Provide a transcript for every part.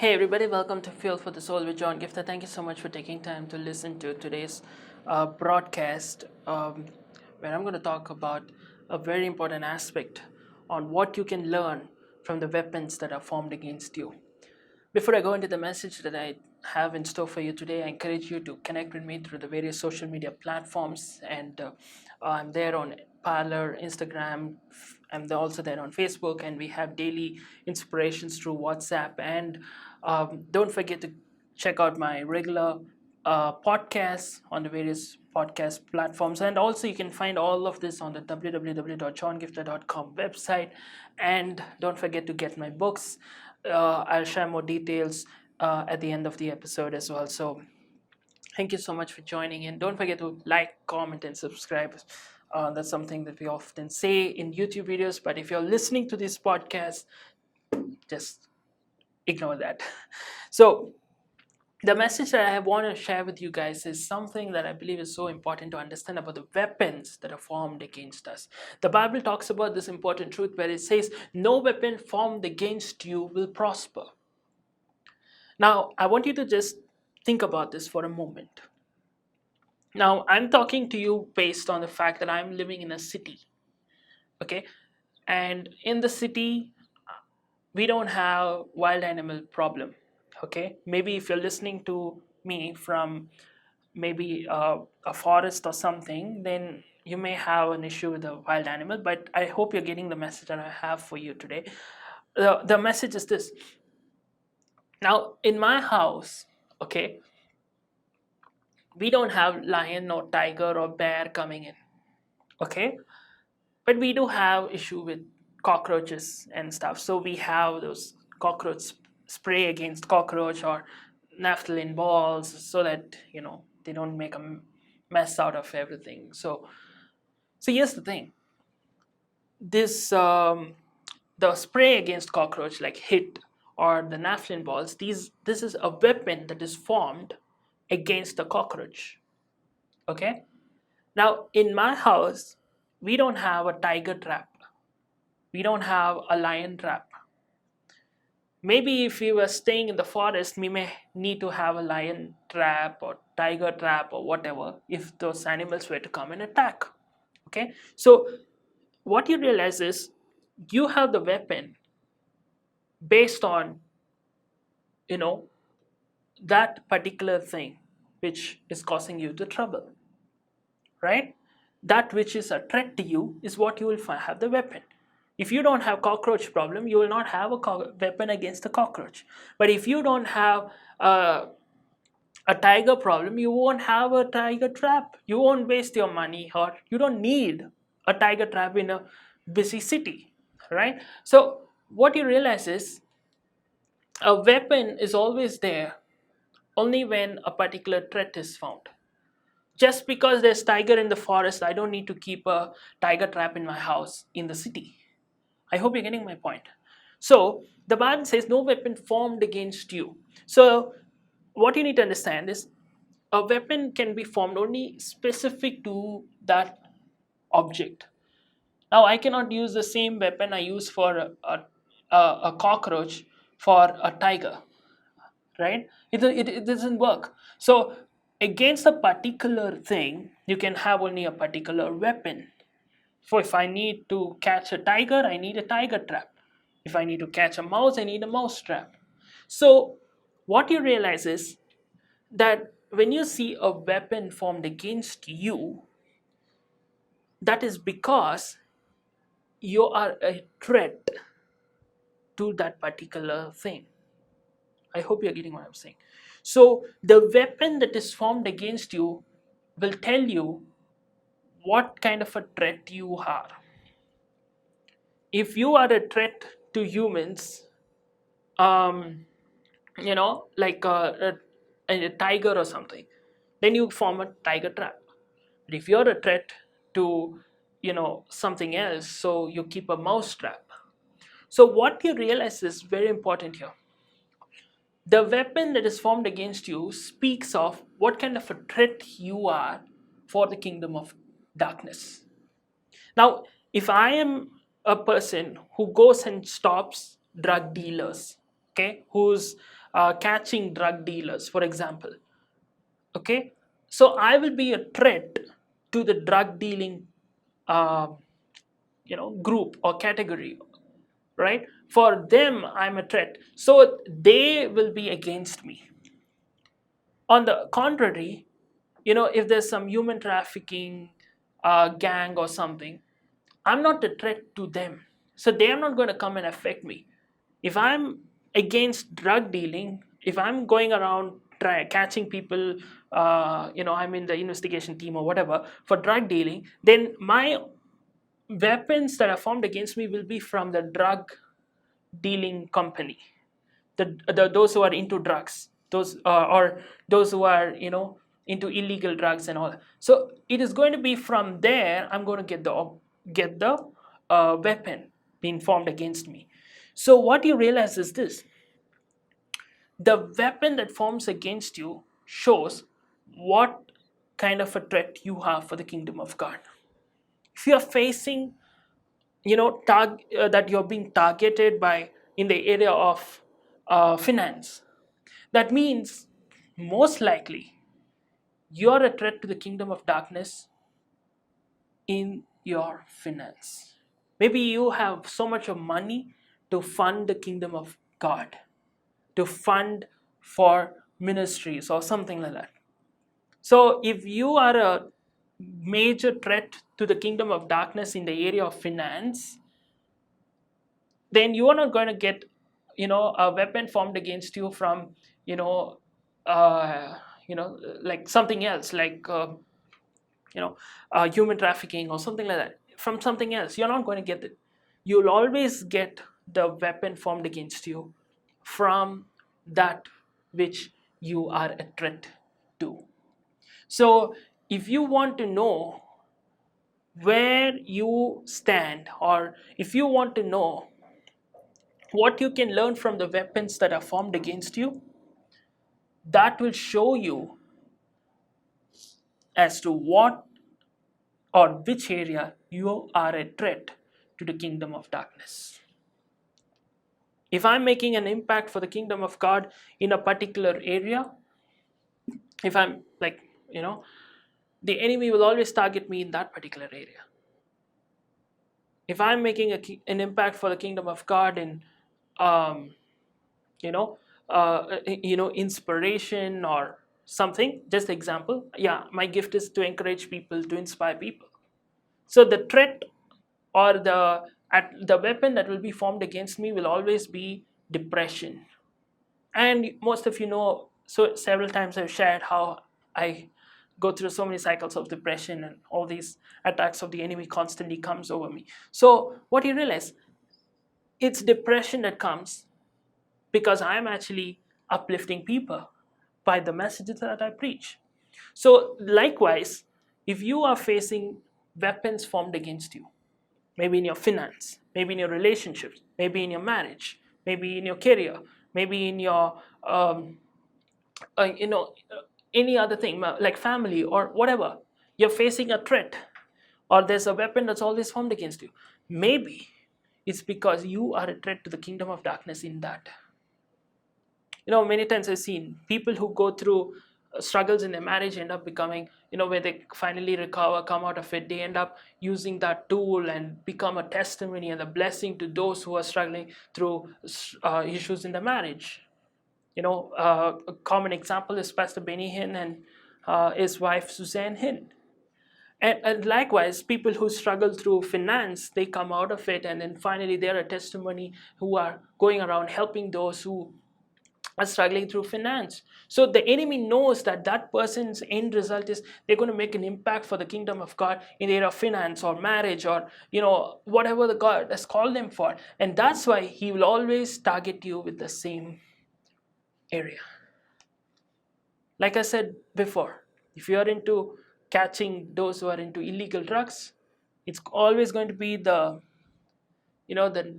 Hey everybody, welcome to Fuel for the Soul with John Giftah. Thank you so much for taking time to listen to today's broadcast, where I'm going to talk about a very important aspect on what you can learn from the weapons that are formed against you. Before I go into the message that I have in store for you today, I encourage you to connect with me through the various social media platforms. And I'm there on Parler, Instagram. I'm also there on Facebook, and we have daily inspirations through WhatsApp. And don't forget to check out my regular podcasts on the various podcast platforms. And also, you can find all of this on the www.johngifter.com website. And don't forget to get my books. I'll share more details at the end of the episode as well. So thank you so much for joining in. Don't forget to like, comment, and subscribe. That's something that we often say in YouTube videos, but if you're listening to this podcast, just ignore that. So the message that I want to share with you guys is something that I believe is so important to understand about the weapons that are formed against us. The Bible talks about this important truth where it says, no weapon formed against you will prosper. Now, I want you to just think about this for a moment. Now, I'm talking to you based on the fact that I'm living in a city, okay? And in the city, we don't have wild animal problem, okay? Maybe if you're listening to me from maybe a forest or something, then you may have an issue with a wild animal, but I hope you're getting the message that I have for you today. The message is this. Now, in my house, okay, we don't have lion or tiger or bear coming in, okay, but we do have issue with cockroaches and stuff. So we have those cockroach spray against cockroach or naphthalene balls so that they don't make a mess out of everything. So here's the thing. This the spray against cockroach like hit or the naphthalene balls, this is a weapon that is formed against the cockroach, okay. Now, in my house, we don't have a tiger trap. We don't have a lion trap. Maybe if we were staying in the forest, we may need to have a lion trap or tiger trap or whatever if those animals were to come and attack. Okay? So, what you realize is you have the weapon based on, you know, that particular thing which is causing you the trouble, right? That which is a threat to you is what you will have the weapon. If you don't have cockroach problem, you will not have a weapon against the cockroach. But if you don't have a tiger problem, you won't have a tiger trap. You won't waste your money, or you don't need a tiger trap in a busy city, right? So what you realize is a weapon is always there only when a particular threat is found. Just because there's tiger in the forest, I don't need to keep a tiger trap in my house in the city. I hope you're getting my point. So the Bible says no weapon formed against you. So what you need to understand is a weapon can be formed only specific to that object. Now I cannot use the same weapon I use for a cockroach for a tiger, right? It doesn't work. So against a particular thing, you can have only a particular weapon. So if I need to catch a tiger, I need a tiger trap. If I need to catch a mouse, I need a mouse trap. So what you realize is that when you see a weapon formed against you, that is because you are a threat to that particular thing. I hope you're getting what I'm saying. So the weapon that is formed against you will tell you what kind of a threat you are. If you are a threat to humans, um, like a tiger or something, then you form a tiger trap. But if you're a threat to, something else, so you keep a mouse trap. So what you realize is very important here. The weapon that is formed against you speaks of what kind of a threat you are for the kingdom of darkness. Now, if I am a person who goes and stops drug dealers, okay, who's catching drug dealers, for example. Okay, so I will be a threat to the drug dealing uh, group or category, right? For them, I'm a threat, so they will be against me. On the contrary, if there's some human trafficking gang or something, I'm not a threat to them, so they are not going to come and affect me. If I'm against drug dealing, if I'm going around catching people, I'm in the investigation team or whatever for drug dealing, then my weapons that are formed against me will be from the drug dealing company, those who are into drugs, those or those who are into illegal drugs and all. So it is going to be from there I'm going to get the weapon being formed against me. So what you realize is this: the weapon that forms against you shows what kind of a threat you have for the kingdom of God. If you are facing, that you're being targeted by in the area of finance, that means most likely you're a threat to the kingdom of darkness in your finance. Maybe you have so much of money to fund the kingdom of God, to fund for ministries or something like that. So if you are a major threat to the kingdom of darkness in the area of finance, then you are not going to get a weapon formed against you from you know uh, like something else, like human trafficking or something like that. From something else you're not going to get it. You'll always get the weapon formed against you from that which you are a threat to. So if you want to know where you stand, or if you want to know what you can learn from the weapons that are formed against you, that will show you as to what or which area you are a threat to the kingdom of darkness. If I'm making an impact for the kingdom of God in a particular area, if I'm like, the enemy will always target me in that particular area. If I'm making an impact for the kingdom of God in um, you know inspiration or something, just example, yeah, my gift is to encourage people, to inspire people. So the threat or the weapon that will be formed against me will always be depression. And most of so several times I've shared how I go through so many cycles of depression, and all these attacks of the enemy constantly comes over me. So what you realize, it's depression that comes because I'm actually uplifting people by the messages that I preach. So, likewise, if you are facing weapons formed against you, maybe in your finance, maybe in your relationships, maybe in your marriage, maybe in your career, maybe in your, uh, you know, any other thing like family or whatever, you're facing a threat, or there's a weapon that's always formed against you. Maybe it's because you are a threat to the kingdom of darkness in that. Many times I've seen people who go through struggles in their marriage end up becoming, where they finally recover, come out of it, they end up using that tool and become a testimony and a blessing to those who are struggling through issues in the marriage. A common example is Pastor Benny Hinn and his wife Suzanne Hinn. And likewise, people who struggle through finance, they come out of it, and then finally they're a testimony who are going around helping those who are struggling through finance. So the enemy knows that that person's end result is they're going to make an impact for the kingdom of God in the area of finance or marriage, or whatever the God has called them for. And that's why he will always target you with the same area. Like I said before, if you are into catching those who are into illegal drugs, it's always going to be the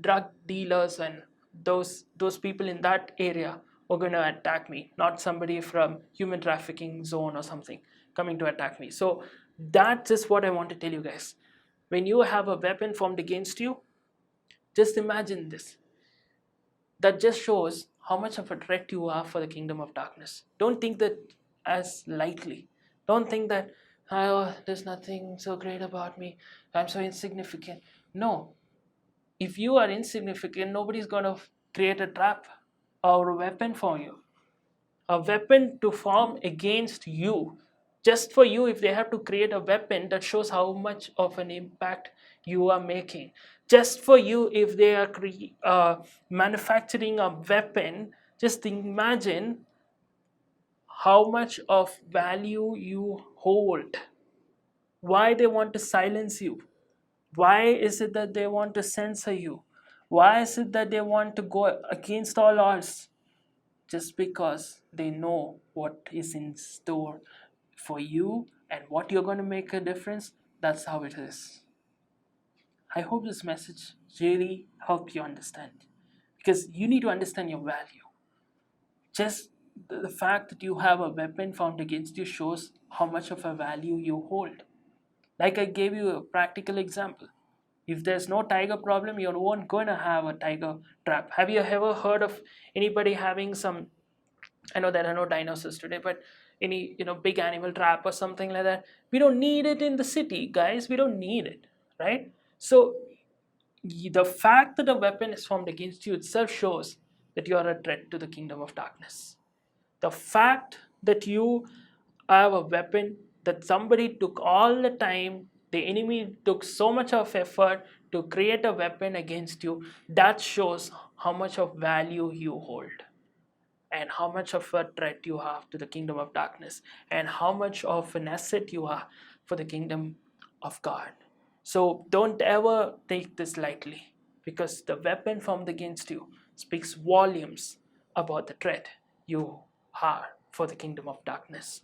drug dealers and those people in that area are going to attack me, not somebody from human trafficking zone or something coming to attack me. So that is what I want to tell you guys. When you have a weapon formed against you, just imagine this: that just shows how much of a threat you are for the kingdom of darkness. Don't think that as lightly. Don't think that, oh, there's nothing so great about me, I'm so insignificant. No, if you are insignificant, nobody's going to create a trap or a weapon for you. A weapon to form against you. Just for you, if they have to create a weapon, that shows how much of an impact you are making. Just for you, if they are manufacturing a weapon, just imagine how much of value you hold. Why they want to silence you? Why is it that they want to censor you? Why is it that they want to go against all odds? Just because they know what is in store for you and what you're going to make a difference. That's how it is. I hope this message really helped you understand, because you need to understand your value. Just the fact that you have a weapon found against you shows how much of a value you hold. Like I gave you a practical example. If there's no tiger problem, you're not going to have a tiger trap. Have you ever heard of anybody having some, I know there are no dinosaurs today, but any big animal trap or something like that? We don't need it in the city, guys. We don't need it, right? So the fact that a weapon is formed against you itself shows that you are a threat to the kingdom of darkness. The fact that you have a weapon, that somebody took all the time, the enemy took so much of effort to create a weapon against you, that shows how much of value you hold and how much of a threat you have to the kingdom of darkness and how much of an asset you are for the kingdom of God. So don't ever take this lightly, because the weapon formed against you speaks volumes about the threat you are for the kingdom of darkness.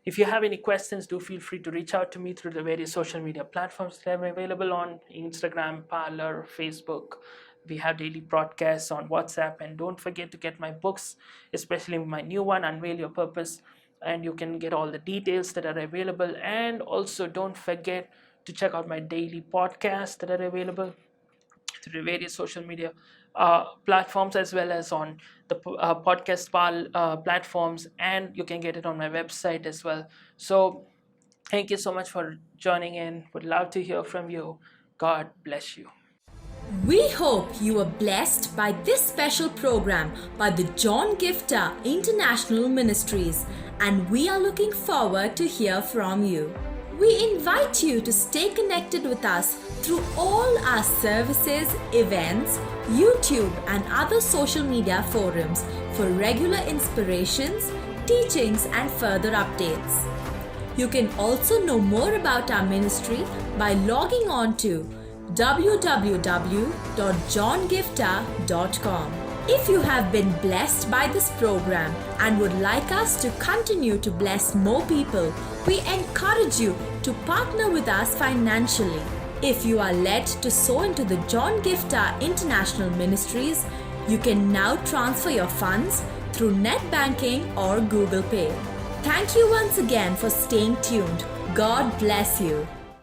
If you have any questions, do feel free to reach out to me through the various social media platforms that are available on Instagram, Parler, Facebook. We have daily broadcasts on WhatsApp. And don't forget to get my books, especially my new one, Unveil Your Purpose. And you can get all the details that are available. And also don't forget to check out my daily podcasts that are available through various social media platforms, as well as on the podcast platforms, and you can get it on my website as well. So thank you so much for joining in. Would love to hear from you. God bless you. We hope you were blessed by this special program by the John Giftah International Ministries, and we are looking forward to hear from you. We invite you to stay connected with us through all our services, events, YouTube and other social media forums for regular inspirations, teachings and further updates. You can also know more about our ministry by logging on to www.johngiftah.com. If you have been blessed by this program and would like us to continue to bless more people, we encourage you to partner with us financially. If you are led to sow into the John Giftah International Ministries, you can now transfer your funds through net banking or Google Pay. Thank you once again for staying tuned. God bless you.